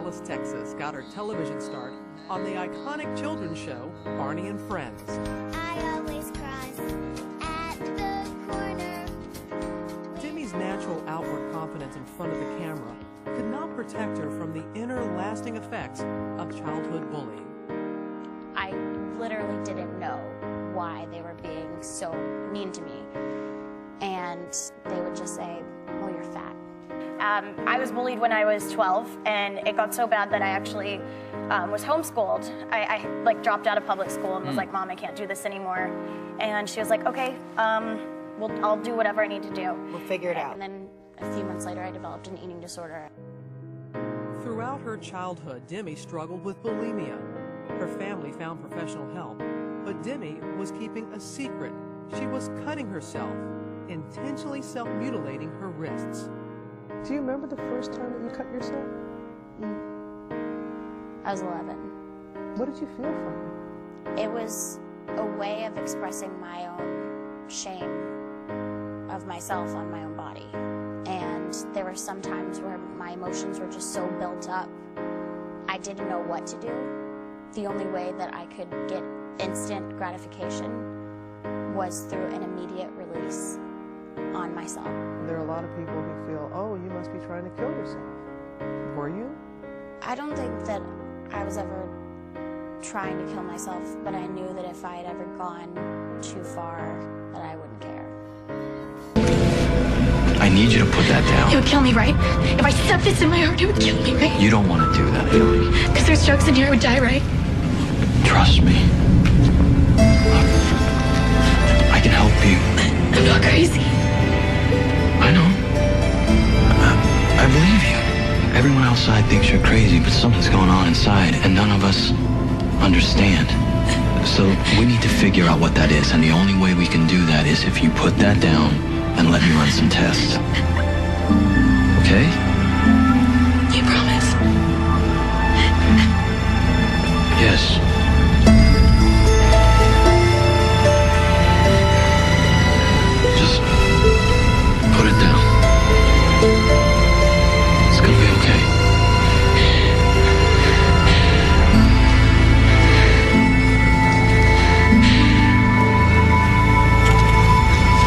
Dallas, Texas got her television start on the iconic children's show, Barney and Friends. I always cross at the corner. Demi's natural outward confidence in front of the camera could not protect her from the inner lasting effects of childhood bullying. I literally didn't know why they were being so mean to me. And they would just say, "Oh, you're fat." I was bullied when I was 12, and it got so bad that I actually was homeschooled. I like dropped out of public school and was like, "Mom, I can't do this anymore." And she was like, "Okay, I'll do whatever I need to do. We'll figure it out." And then a few months later, I developed an eating disorder. Throughout her childhood, Demi struggled with bulimia. Her family found professional help, but Demi was keeping a secret. She was cutting herself, intentionally self-mutilating her wrists. Do you remember the first time that you cut yourself? I was 11. What did you feel from it? It was a way of expressing my own shame of myself on my own body. And there were some times where my emotions were just so built up, I didn't know what to do. The only way that I could get instant gratification was through an immediate release on myself. There are a lot of people who feel, oh, you must be trying to kill yourself. Were you? I don't think that I was ever trying to kill myself, but I knew that if I had ever gone too far, that I wouldn't care. I need you to put that down. It would kill me, right? If I stuck this in my heart, it would kill me, right? You don't want to do that, Joey. Because there's drugs in here, I would die, right? Trust me. Look, I can help you. I'm not crazy. I know. I believe you. Everyone outside thinks you're crazy, but something's going on inside, and none of us understand. So we need to figure out what that is, and the only way we can do that is if you put that down and let me run some tests. Okay? You promise? Yes. Just put it down. It's gonna be okay.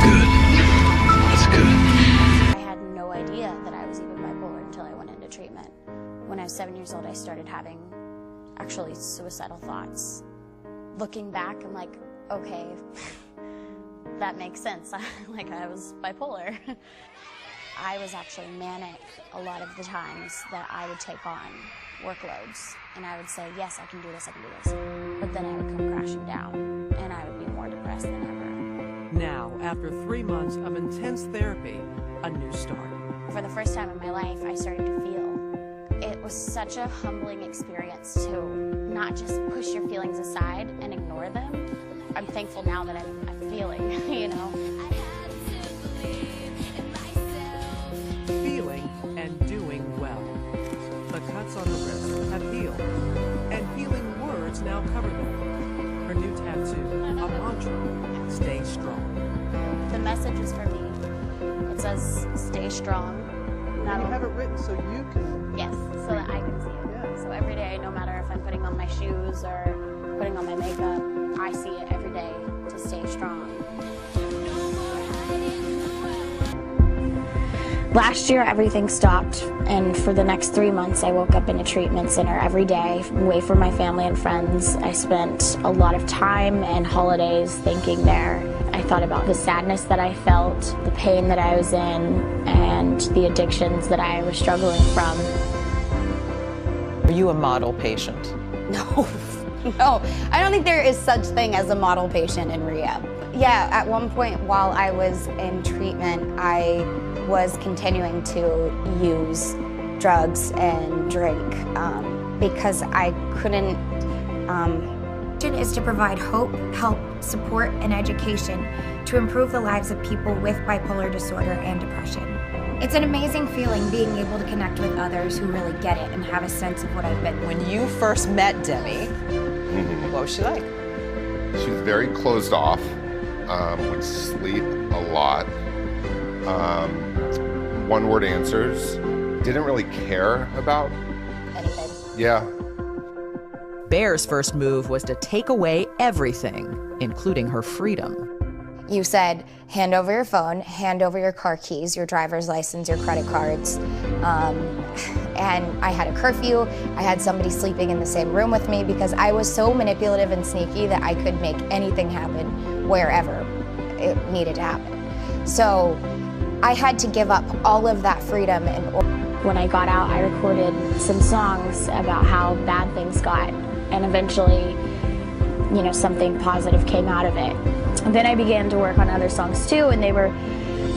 Good. That's good. I had no idea that I was even bipolar until I went into treatment. When I was 7 years old, I started having actually suicidal thoughts. Looking back, I'm like, okay, that makes sense. Like, I was bipolar. I was actually manic a lot of the times that I would take on workloads. And I would say, yes, I can do this, I can do this. But then I would come crashing down, and I would be more depressed than ever. Now, after 3 months of intense therapy, a new start. For the first time in my life, I started to feel. It was such a humbling experience to not just push your feelings aside and ignore them. I'm thankful now that I'm feeling, you know. Feeling and doing well. The cuts on the wrist have healed, and healing words now cover them. Her new tattoo, a mantra, stay strong. The message is for me. It says, stay strong. You have it written so you can... Yes, so that I can see it. Yeah. So every day, no matter if I'm putting on my shoes or putting on my makeup, I see it every day to stay strong. Last year, everything stopped, and for the next 3 months, I woke up in a treatment center every day, away from my family and friends. I spent a lot of time and holidays thinking there. I thought about the sadness that I felt, the pain that I was in, and the addictions that I was struggling from. Are you a model patient? No, no. I don't think there is such thing as a model patient in rehab. Yeah, at one point while I was in treatment, I was continuing to use drugs and drink because I couldn't. Is to provide hope, help, support, and education to improve the lives of people with bipolar disorder and depression. It's an amazing feeling being able to connect with others who really get it and have a sense of what I've been through. When you first met Demi, what was she like? She was very closed off, would sleep a lot, one-word answers, didn't really care about Anything. Yeah. Bear's first move was to take away everything, including her freedom. You said, hand over your phone, hand over your car keys, your driver's license, your credit cards. And I had a curfew. I had somebody sleeping in the same room with me because I was so manipulative and sneaky that I could make anything happen wherever it needed to happen. So I had to give up all of that freedom in order. When I got out, I recorded some songs about how bad things got, and eventually, you know, something positive came out of it. And then I began to work on other songs too, and they were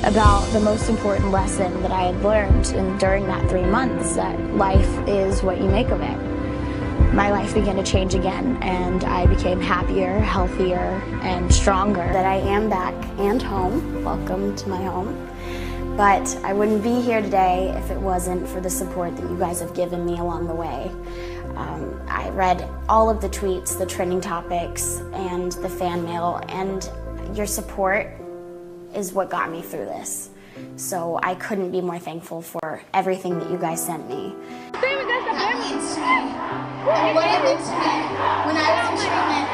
about the most important lesson that I had learned during that 3 months, that life is what you make of it. My life began to change again, and I became happier, healthier, and stronger. That I am back and home. Welcome to my home. But I wouldn't be here today if it wasn't for the support that you guys have given me along the way. I read all of the tweets, the trending topics, and the fan mail, and your support is what got me through this. So I couldn't be more thankful for everything that you guys sent me. What it meant to me when I was in treatment.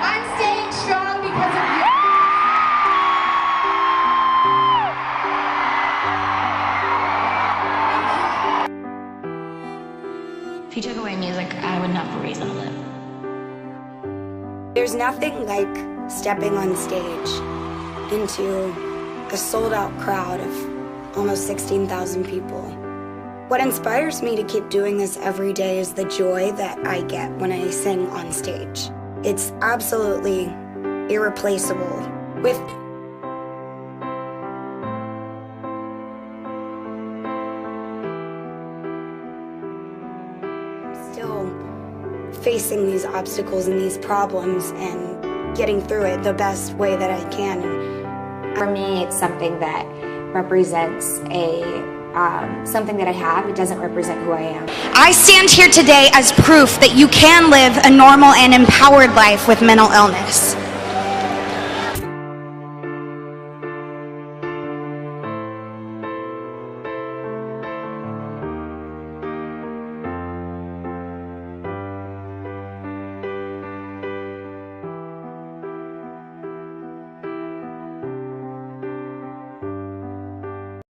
I'm staying strong because of you. If you took away music, I wouldn't have a reason to live. There's nothing like stepping on stage into a sold-out crowd of almost 16,000 people. What inspires me to keep doing this every day is the joy that I get when I sing on stage. It's absolutely irreplaceable. With still facing these obstacles and these problems and getting through it the best way that I can. For me, it's something that represents something that I have. It doesn't represent who I am. I stand here today as proof that you can live a normal and empowered life with mental illness.